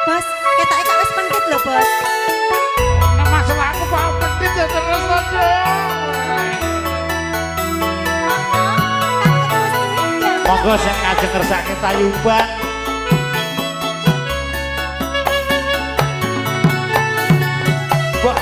Bos, ketoke kok wis pentit lho, Bos. Nek masalah aku mau pentit ya terus aja. Monggo sing ngajeng ngersake tayuban. Bos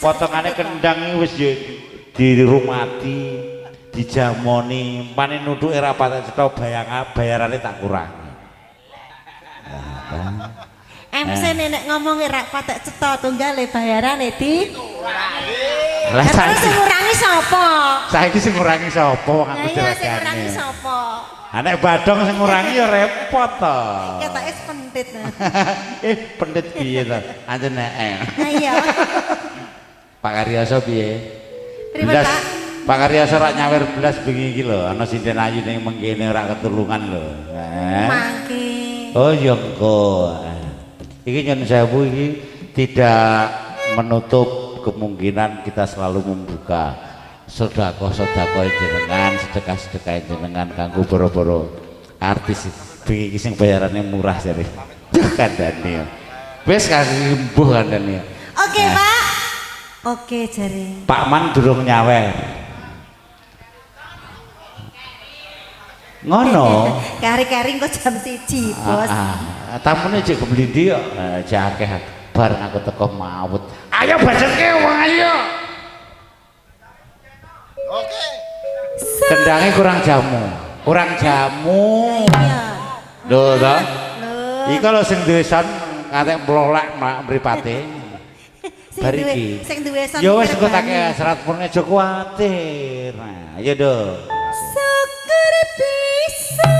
potongane kendang wis dirumati, dijamoni, panen nutuke ra patek cetha bayarane tak kurangi. MC nenek ngomong rak patek cetha tunggale bayarane di Lah sing ngurangi sapa? Saiki sing ngurangi sapa wong aku Lah sing jeregane. ngurangi sapa? Nek badong sing ngurangi ya repot to. Ketoke pentit. Pendet piye to? Anjen nek. Iya. Pak Karyoso piye? Pripun, Pak? Pak Karyoso rak nyawer blas bengi iki lho, ana sinden ayu ning mengkene ora ketulungan lho. Mangke. Oh ya engko. Iki nyun sewu iki tidak menutup kemungkinan kita selalu membuka sedekah-sedekah jenengan, sedekah-sedekah jenengan kanggo boro-boro artis iki sing bayarane murah jare. Kandhane. Wis kasih mbuh kandhane. Oke, Pak. Oke jare. Pak Man durung nyawer. Ngono. Kari-kari kok jam 1, Bos. Tamune jek keblindi kok. Jek akeh bareng aku teko mawut. Ayo bajeke wong ayo. Oke. Kendange kurang jamu. Kurang jamu. Iya. Lho to. Iki lho sing duwe son katek mlolak mripate. Bariki. Sing duwe son. Ya wis engko tak serat purne aja kuwatir. Nah, ayo do. Syukur bisa.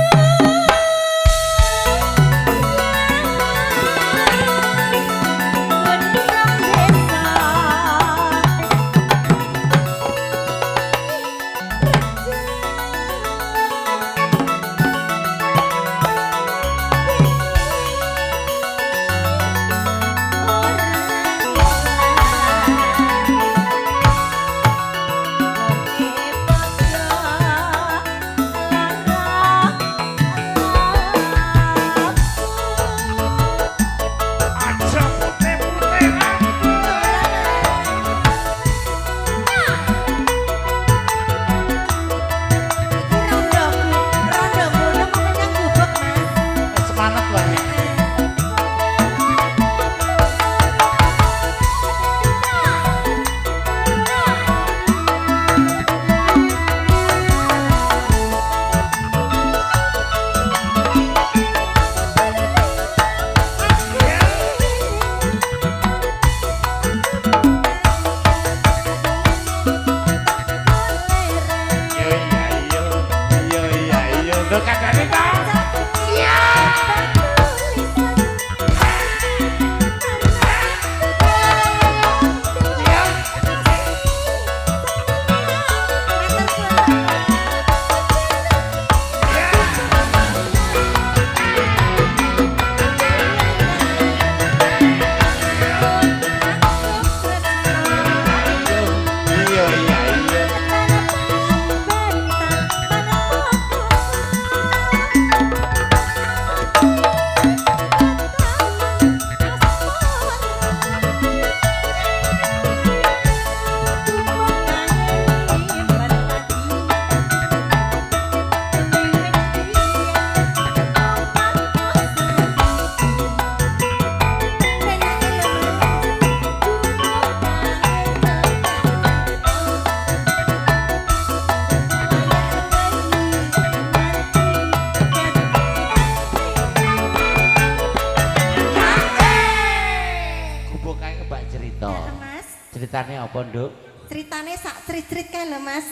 Ceritane apa, Nduk? Ceritane sak cerit-cerit kae lho, Mas.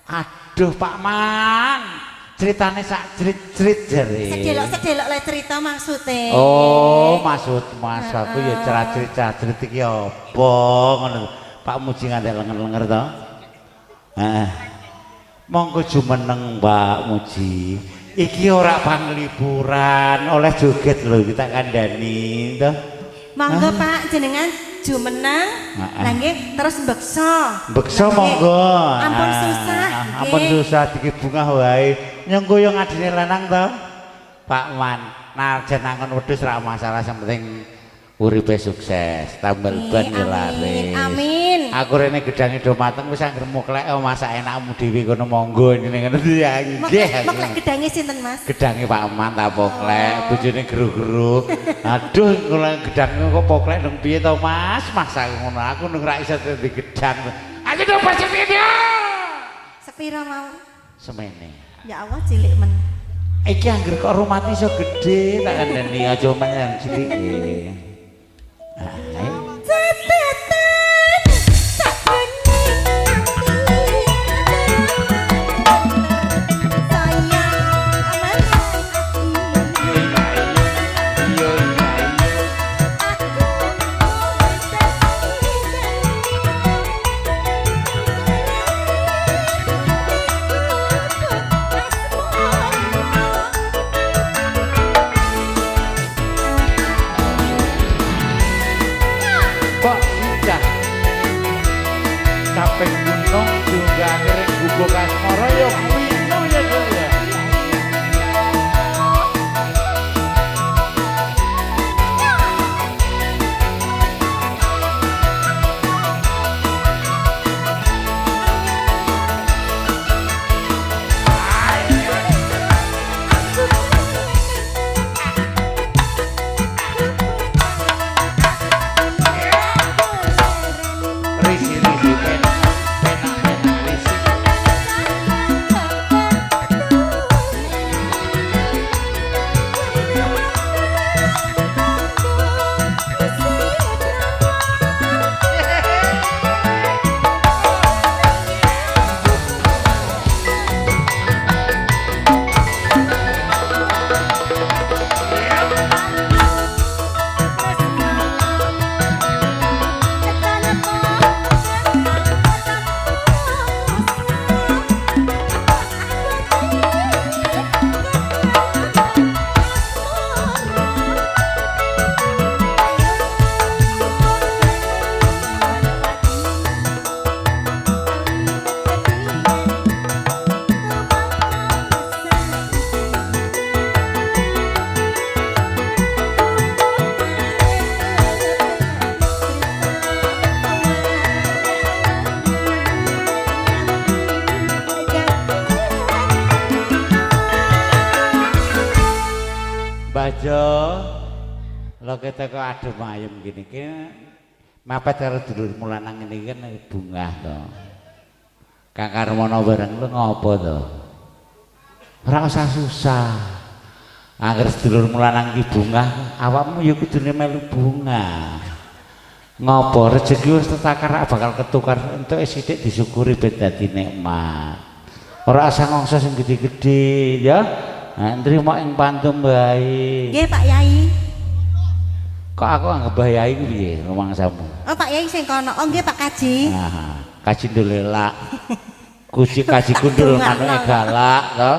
Aduh, Pak Man. Ceritane sak cerit-cerit jare. Sedelok-sedelok le cerita maksude. Oh, maksud Mas aku ya cerit-cerit iki apa ngono. Pak Muji ngandek lenger-lenger to. Heeh. Monggo jumeneng Mbak Muji. Iki ora panglipuran, oleh joget lho kita kandhani to. Monggo Pak jenengan jumeneng lha nggih terus mbeksa monggo ampun susah ampun susah dikit bunga wae nyengko yo ngadine lanang to Pak Man najan nangon wedhus ra masalah sing penting uripe sukses tambal ban yo laris amin aku rene gedange do mateng wis anggere muklek masak enakmu dhewe kono monggo ngono ya nggih muklek gedange sinten Mas gedange Pak Man ta poklek bojone geru-geru aduh kula gedangmu kok poklek nang piye to Mas masak ngono aku nang ra iso di gedang ayo do basa video sepira mau semene ya Allah cilik men iki anggere kok rumati iso gedhe tak kandhani aja menyang cilike capek gunung juga akhirnya gubuk asmara ya kuino ya ya Bajo lo kita kok adem ayem gini kan mapet karo dulurmu lanang ini kan bunga to Kang Karmono bareng lu ngopo to ora usah susah agar sedulurmu lanang iki bunga awakmu ya kudune melu bunga ngopo rezeki wis tetakar bakal ketukar entuk sithik disyukuri ben dadi nikmat ora usah ngongso sing gede-gede ya Nrimo ing pantun bae. Nggih Pak Yai. Kok aku anggap Mbah Yai ku piye rumangsamu? Oh Pak Yai sing kono. Oh nggih Pak Kaji. Nah, kaji ndulela. Gusti kaji gundul manuke galak to.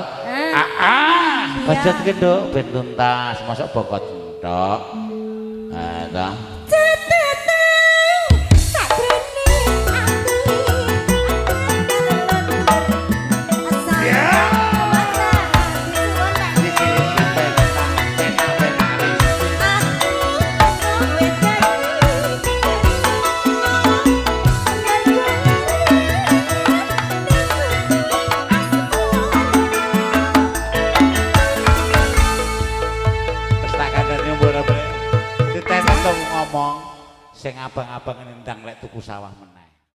Bacot ki Nduk ben tuntas, mosok bokot tok. Ta. Ngomong sing abang-abang nendang lek tuku sawah meneh.